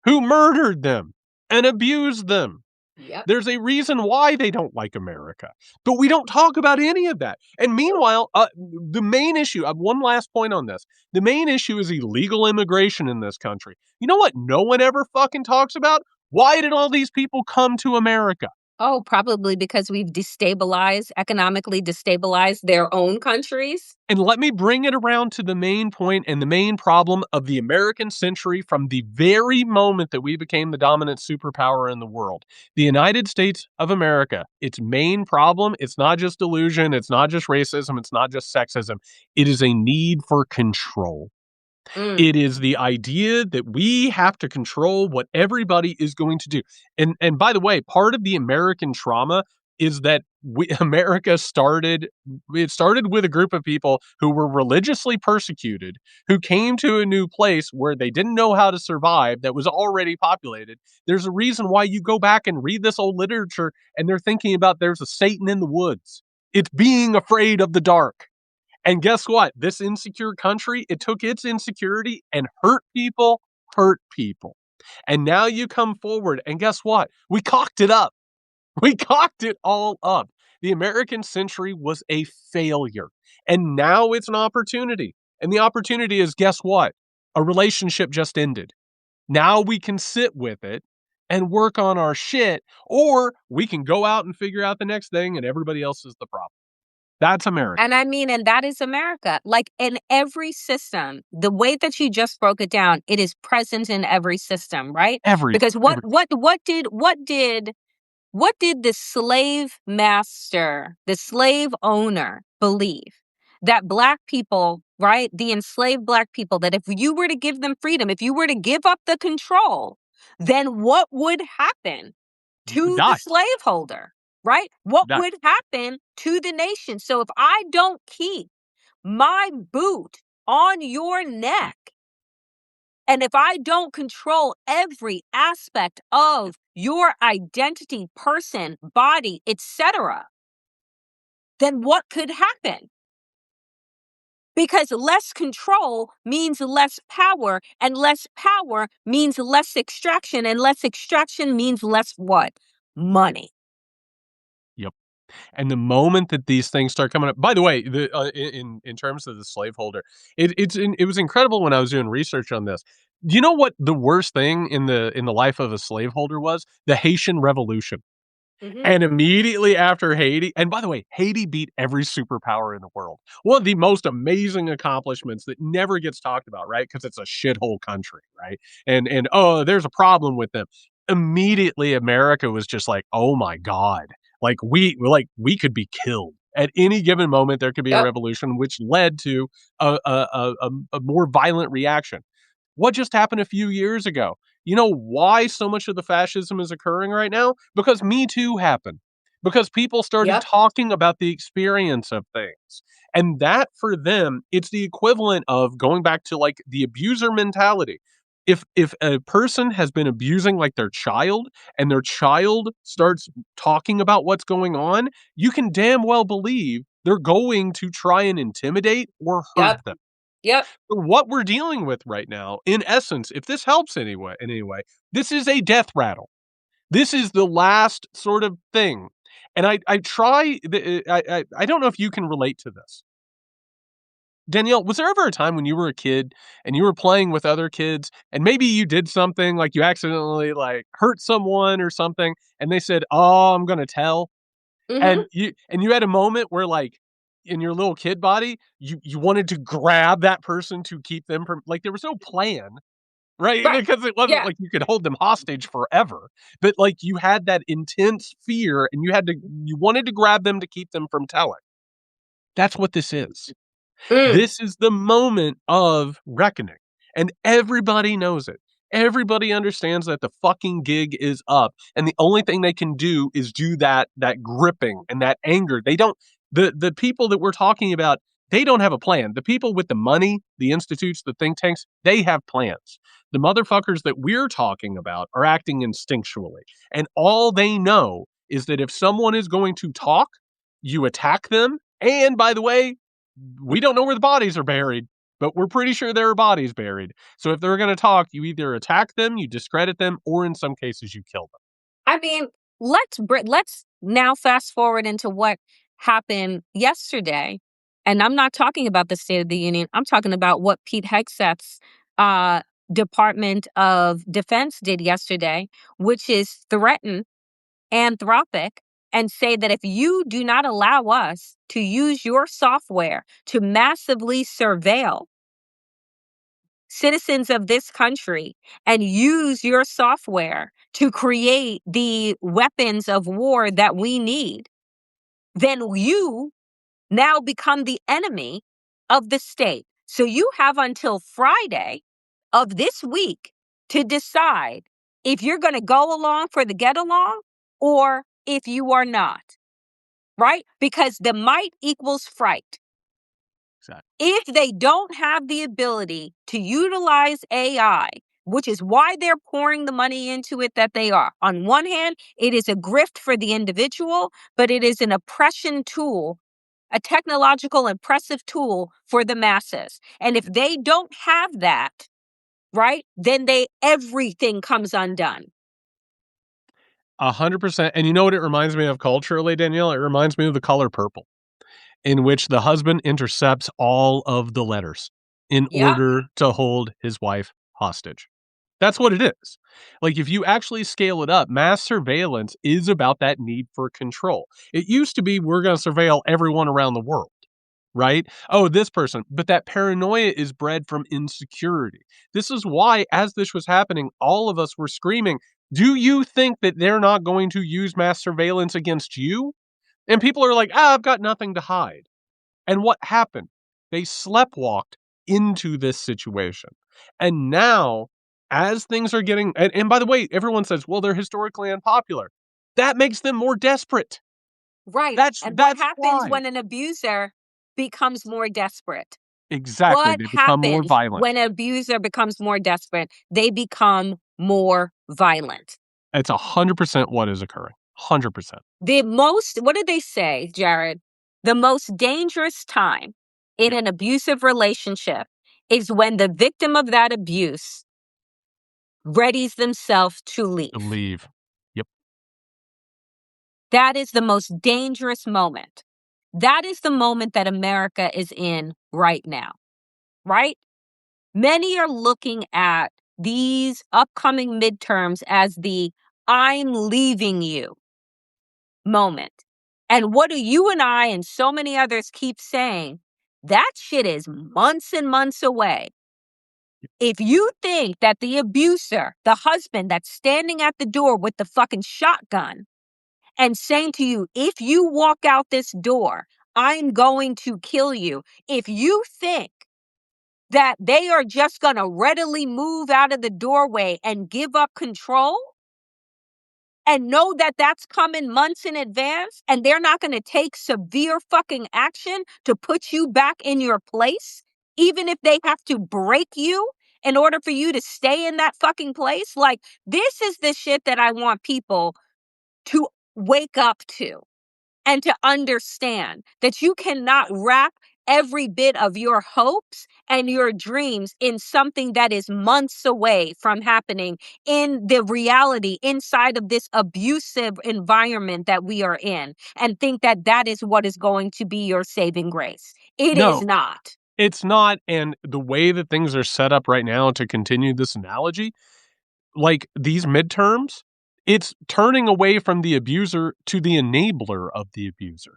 who murdered them and abused them. Yep. There's a reason why they don't like America, but we don't talk about any of that. And meanwhile, the main issue, one last point on this. The main issue is illegal immigration in this country. You know what no one ever fucking talks about? Why did all these people come to America? Oh, probably because we've economically destabilized their own countries. And let me bring it around to the main point and the main problem of the American century from the very moment that we became the dominant superpower in the world. The United States of America, its main problem, it's not just delusion, it's not just racism, it's not just sexism. It is a need for control. Mm. It is the idea that we have to control what everybody is going to do. And by the way, part of the American trauma is that America started it started with a group of people who were religiously persecuted, who came to a new place where they didn't know how to survive that was already populated. There's a reason why you go back and read this old literature and they're thinking about there's a Satan in the woods. It's being afraid of the dark. And guess what? This insecure country, it took its insecurity and hurt people, hurt people. And now you come forward, and guess what? We cocked it up. We cocked it all up. The American century was a failure. And now it's an opportunity. And the opportunity is guess what? A relationship just ended. Now we can sit with it and work on our shit, or we can go out and figure out the next thing, and everybody else is the problem. That's America. And I mean, and that is America. Like in every system, the way that you just broke it down, it is present in every system, right? Everything. Because what did the slave master, the slave owner believe? That black people, right? The enslaved black people, that if you were to give them freedom, if you were to give up the control, then what would happen to the Die. slaveholder, right? What Die. would happen to the nation? So if I don't keep my boot on your neck, and if I don't control every aspect of your identity, person, body, etc., then what could happen? Because less control means less power, and less power means less extraction, and less extraction means less what? Money. Yep. And the moment that these things start coming up, by the way, in terms of the slaveholder, it was incredible when I was doing research on this. Do you know what the worst thing in the life of a slaveholder was? The Haitian Revolution. Hmm. And immediately after Haiti, and by the way, Haiti beat every superpower in the world. One of the most amazing accomplishments that never gets talked about, right? Because it's a shithole country, right? And oh, there's a problem with them. Immediately, America was just like, oh my god, like we could be killed at any given moment. There could be a Yep. revolution, which led to a more violent reaction. What just happened a few years ago? You know why so much of the fascism is occurring right now? Because Me Too happened. Because people started Yep. talking about the experience of things. And that for them, it's the equivalent of going back to like the abuser mentality. If a person has been abusing like their child and their child starts talking about what's going on, you can damn well believe they're going to try and intimidate or hurt Yep. them. Yep. What we're dealing with right now, in essence, if this helps anyway, in any way, this is a death rattle. This is the last sort of thing. And I don't know if you can relate to this. Danielle, was there ever a time when you were a kid and you were playing with other kids and maybe you did something like you accidentally like hurt someone or something and they said, "Oh, I'm gonna tell," Mhm. and you had a moment where like in your little kid body you wanted to grab that person to keep them from like there was no plan, right? Right. Because it wasn't Yeah. like you could hold them hostage forever, but like you had that intense fear and you wanted to grab them to keep them from telling. That's what this is. Mm. This is the moment of reckoning, and everybody knows it. Everybody understands that the fucking gig is up, and the only thing they can do is do that gripping and that anger. They don't the people that we're talking about, they don't have a plan. The people with the money, the institutes, the think tanks, they have plans. The motherfuckers that we're talking about are acting instinctually, and all they know is that if someone is going to talk, you attack them, and by the way, we don't know where the bodies are buried, but we're pretty sure there are bodies buried. So if they're going to talk, you either attack them, you discredit them, or in some cases you kill them. I mean, let's now fast forward into what happened yesterday, and I'm not talking about the State of the Union. I'm talking about what Pete Hegseth's uh, Department of Defense did yesterday, which is threaten Anthropic and say that if you do not allow us to use your software to massively surveil citizens of this country and use your software to create the weapons of war that we need, then you now become the enemy of the state. So you have until Friday of this week to decide if you're going to go along for the get along or if you are not, right? Because the might equals fright. Exactly. If they don't have the ability to utilize AI, which is why they're pouring the money into it that they are. On one hand, it is a grift for the individual, but it is an oppression tool, a technological oppressive tool for the masses. And if they don't have that, right, then everything comes undone. 100%. And you know what it reminds me of culturally, Danielle? It reminds me of the color purple, in which the husband intercepts all of the letters in Yep. order to hold his wife hostage. That's what it is. Like, if you actually scale it up, mass surveillance is about that need for control. It used to be we're going to surveil everyone around the world, right? Oh, this person. But that paranoia is bred from insecurity. This is why, as this was happening, all of us were screaming, do you think that they're not going to use mass surveillance against you? And people are like, I've got nothing to hide. And what happened? They sleptwalked into this situation. And now, as things are getting, and by the way, everyone says, well, they're historically unpopular. That makes them more desperate. Right. That's And what that's happens why. when an abuser becomes more desperate? Exactly. What They become more happens violent. when an abuser becomes more desperate? They become more violent. It's 100% what is occurring. 100%. What did they say, Jared? The most dangerous time in Yep. an abusive relationship is when the victim of that abuse readies themselves to To leave. leave. Yep. That is the most dangerous moment. That is the moment that America is in right now, right? Many are looking at these upcoming midterms as the I'm leaving you moment. And what do you and I and so many others keep saying? That shit is months and months away. If you think that the abuser, the husband that's standing at the door with the fucking shotgun and saying to you, if you walk out this door, I'm going to kill you. If you think that they are just going to readily move out of the doorway and give up control and know that that's coming months in advance and they're not going to take severe fucking action to put you back in your place, even if they have to break you in order for you to stay in that fucking place. Like, this is the shit that I want people to wake up to and to understand that you cannot wrap every bit of your hopes and your dreams in something that is months away from happening in the reality inside of this abusive environment that we are in and think that that is what is going to be your saving grace. It is No, not. It's not, and the way that things are set up right now, to continue this analogy, like these midterms, it's turning away from the abuser to the enabler of the abuser.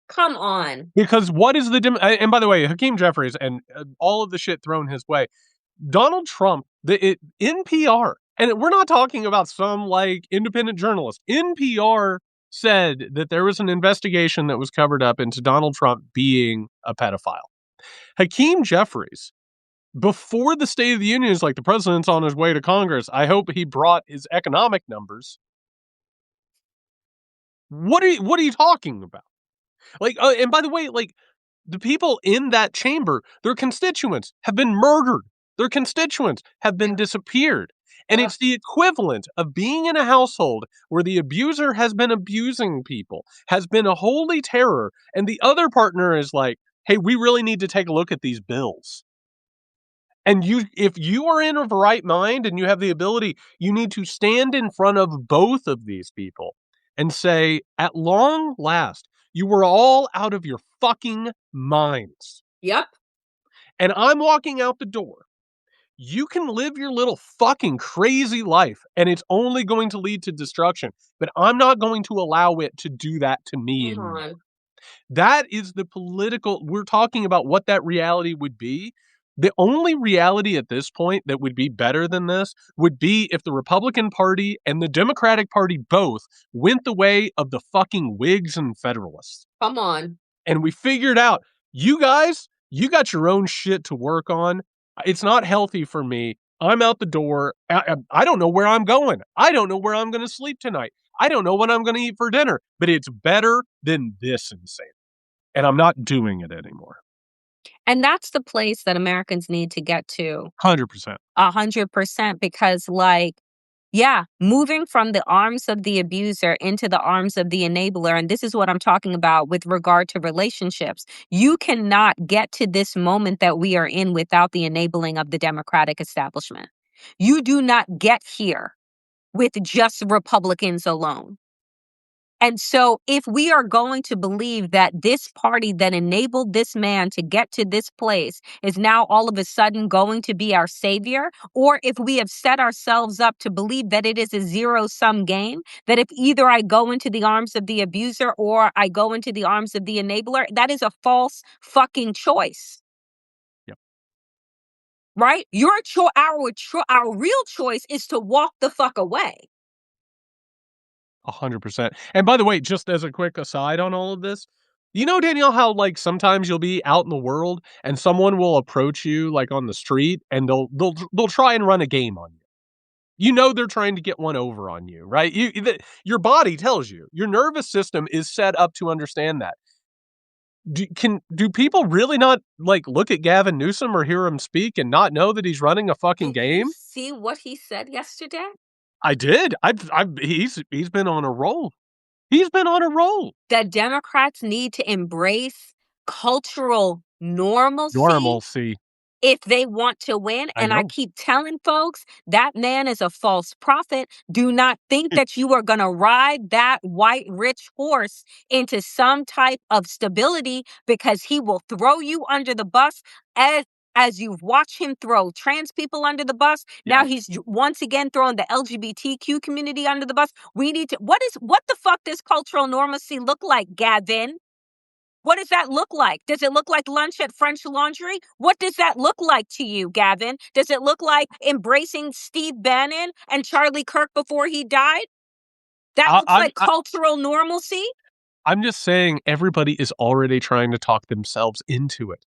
Come on. Because what is the and by the way, Hakeem Jeffries and all of the shit thrown his way, Donald Trump, NPR, and we're not talking about some like independent journalist. NPR said that there was an investigation that was covered up into Donald Trump being a pedophile. Hakeem Jeffries, before the State of the Union, is like, the president's on his way to Congress. I hope he brought his economic numbers. What are you talking about? Like, and by the way, like, the people in that chamber, their constituents have been murdered. Their constituents have been disappeared. And Yeah. it's the equivalent of being in a household where the abuser has been abusing people, has been a holy terror, and the other partner is like, hey, we really need to take a look at these bills. And if you are in a right mind and you have the ability, you need to stand in front of both of these people and say, at long last, you were all out of your fucking minds. Yep. And I'm walking out the door. You can live your little fucking crazy life, and it's only going to lead to destruction. But I'm not going to allow it to do that to me Come anymore. on. That is the political, we're talking about what that reality would be. The only reality at this point that would be better than this would be if the Republican Party and the Democratic Party both went the way of the fucking Whigs and Federalists. Come on. And we figured out, you guys, you got your own shit to work on. It's not healthy for me. I'm out the door. I don't know where I'm going. I don't know where I'm going to sleep tonight. I don't know what I'm going to eat for dinner, but it's better than this insane. And I'm not doing it anymore. And that's the place that Americans need to get to 100%. 100% because, like, yeah, moving from the arms of the abuser into the arms of the enabler. And this is what I'm talking about with regard to relationships. You cannot get to this moment that we are in without the enabling of the Democratic establishment. You do not get here with just Republicans alone. And so, if we are going to believe that this party that enabled this man to get to this place is now all of a sudden going to be our savior, or if we have set ourselves up to believe that it is a zero-sum game, that if either I go into the arms of the abuser or I go into the arms of the enabler, that is a false fucking choice. Yep. Right? Our real choice is to walk the fuck away. 100%. And by the way, just as a quick aside on all of this, you know, Danielle, how like sometimes you'll be out in the world and someone will approach you like on the street and they'll try and run a game on you. You know they're trying to get one over on you, right? Your body tells you. Your nervous system is set up to understand that. Do people really not like look at Gavin Newsom or hear him speak and not know that he's running a fucking Did you game? see what he said yesterday? I did. He's been on a roll. He's been on a roll. That Democrats need to embrace cultural normalcy Normalcy. if they want to win. I And I know. keep telling folks that man is a false prophet. Do not think that you are going to ride that white rich horse into some type of stability because he will throw you under the bus as you've watched him throw trans people under the bus. Now Yeah. he's once again throwing the LGBTQ community under the bus. We need to what the fuck does cultural normalcy look like, Gavin? What does that look like? Does it look like lunch at French Laundry? What does that look like to you, Gavin? Does it look like embracing Steve Bannon and Charlie Kirk before he died? That I, looks I'm like cultural normalcy? I'm just saying everybody is already trying to talk themselves into it.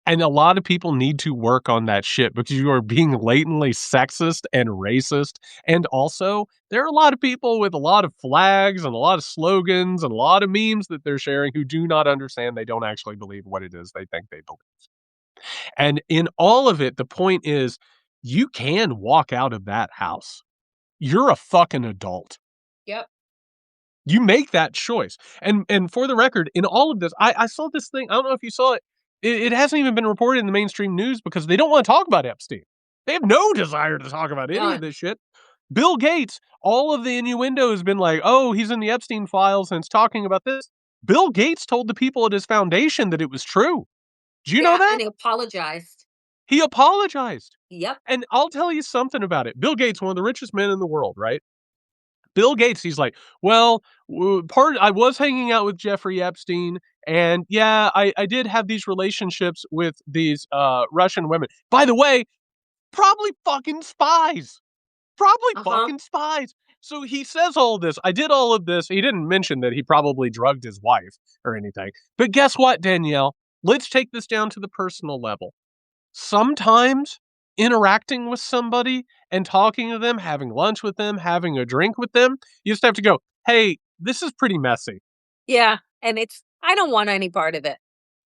And a lot of people need to work on that shit because you are being latently sexist and racist. And also, there are a lot of people with a lot of flags and a lot of slogans and a lot of memes that they're sharing who do not understand. They don't actually believe what it is they think they believe. And in all of it, the point is you can walk out of that house. You're a fucking adult. Yep. You make that choice. And for the record, in all of this, I saw this thing. I don't know if you saw it. It hasn't even been reported in the mainstream news because they don't want to talk about Epstein. They have no desire to talk about any of None. this shit. Bill Gates, all of the innuendo has been like, oh, he's in the Epstein files and it's talking about this. Bill Gates told the people at his foundation that it was true. Do you know Yeah, that? and he apologized. He apologized. Yep. And I'll tell you something about it. Bill Gates, one of the richest men in the world, right? Bill Gates, he's like, well, I was hanging out with Jeffrey Epstein, and yeah, I did have these relationships with these Russian women. By the way, probably fucking spies. Probably Uh-huh. fucking spies. So he says all this. I did all of this. He didn't mention that he probably drugged his wife or anything. But guess what, Danielle? Let's take this down to the personal level. Sometimes interacting with somebody and talking to them, having lunch with them, having a drink with them, you just have to go, hey, this is pretty messy. Yeah, and it's I don't want any part of it.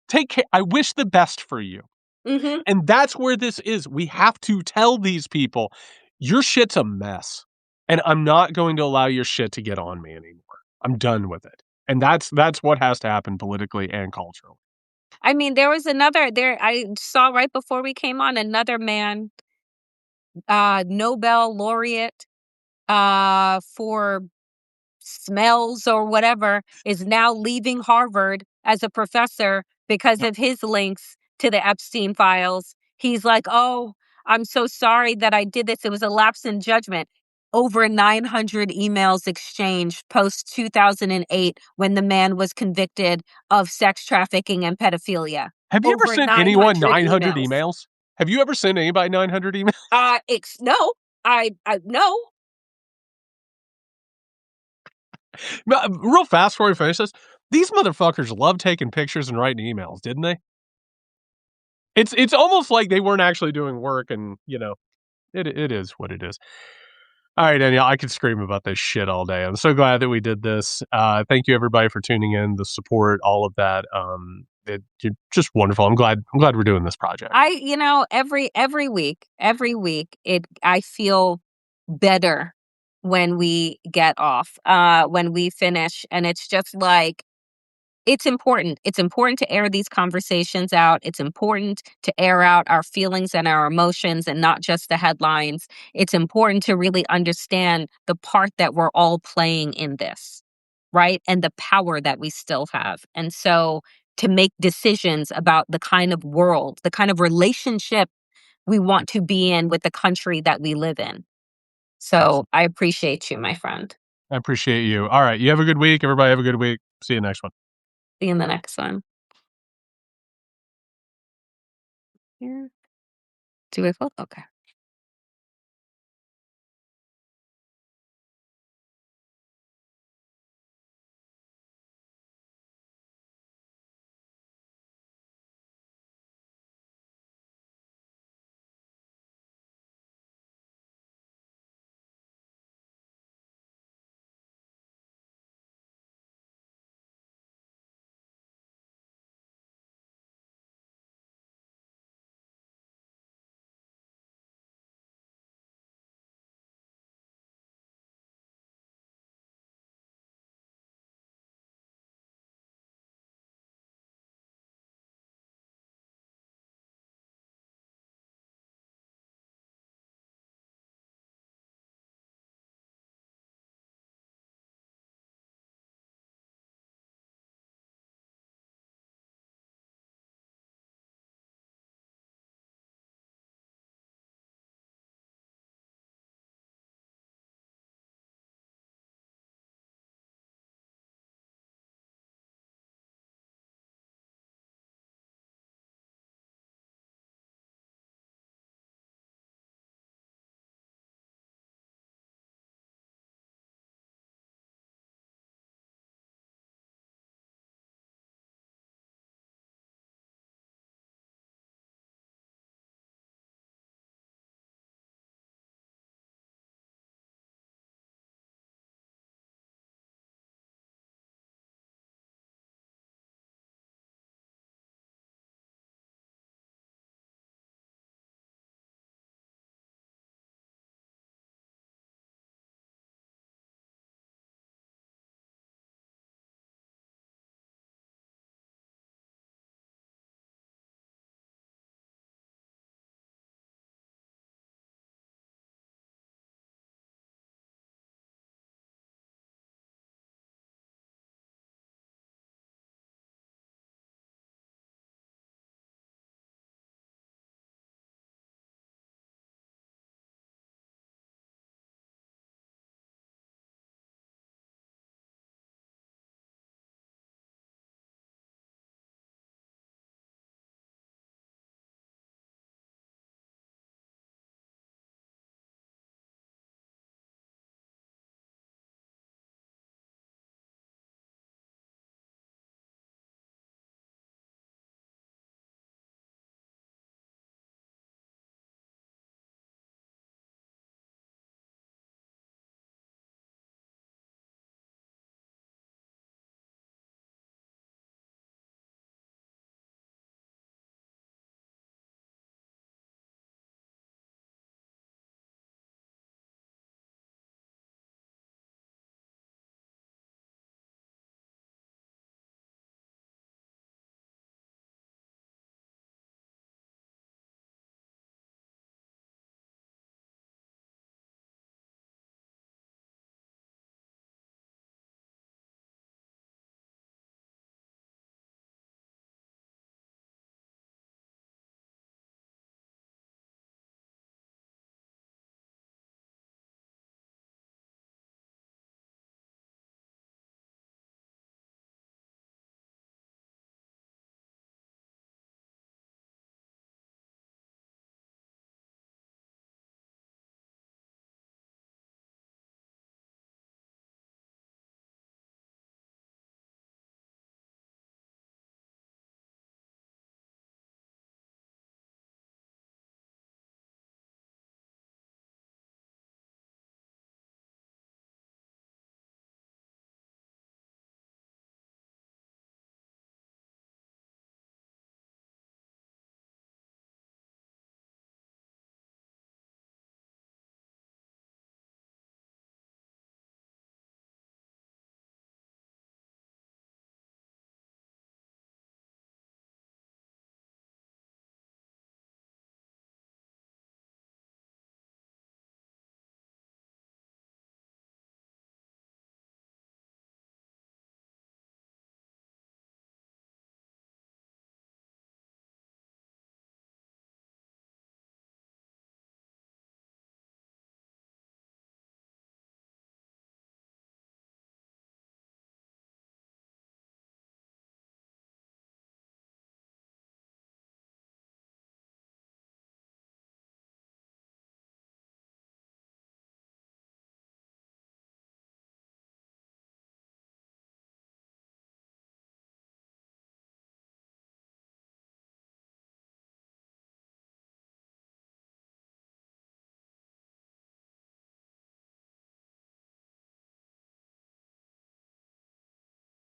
Take care. I wish the best for you. Mhm. And that's where this is. We have to tell these people, your shit's a mess. And I'm not going to allow your shit to get on me anymore. I'm done with it. And that's what has to happen politically and culturally. I mean, there was another there I saw right before we came on another man, Nobel laureate, for smells or whatever, is now leaving Harvard as a professor because Yep. of his links to the Epstein files. He's like, "Oh, I'm so sorry that I did this. It was a lapse in judgment." Over 900 emails exchanged post 2008 when the man was convicted of sex trafficking and pedophilia. Have you ever Over sent anyone 900 900 emails. emails? Have you ever sent anybody 900 emails? No, no. Real fast before we finish this, these motherfuckers love taking pictures and writing emails, didn't they? It's almost like they weren't actually doing work, and it is what it is. All right, Danielle, I could scream about this shit all day. I'm so glad that we did this. Thank you everybody for tuning in, the support, all of that. You're just wonderful. I'm glad we're doing this project. Every week, it I feel better when we get off, when we finish, and it's just like it's important. It's important to air these conversations out. It's important to air out our feelings and our emotions and not just the headlines. It's important to really understand the part that we're all playing in this, right? And the power that we still have. And so to make decisions about the kind of world, the kind of relationship we want to be in with the country that we live in. So Absolutely. I appreciate you, my friend. I appreciate you. All right. You have a good week. Everybody have a good week. See you next one. See you in the next one. Here. Do it. Okay.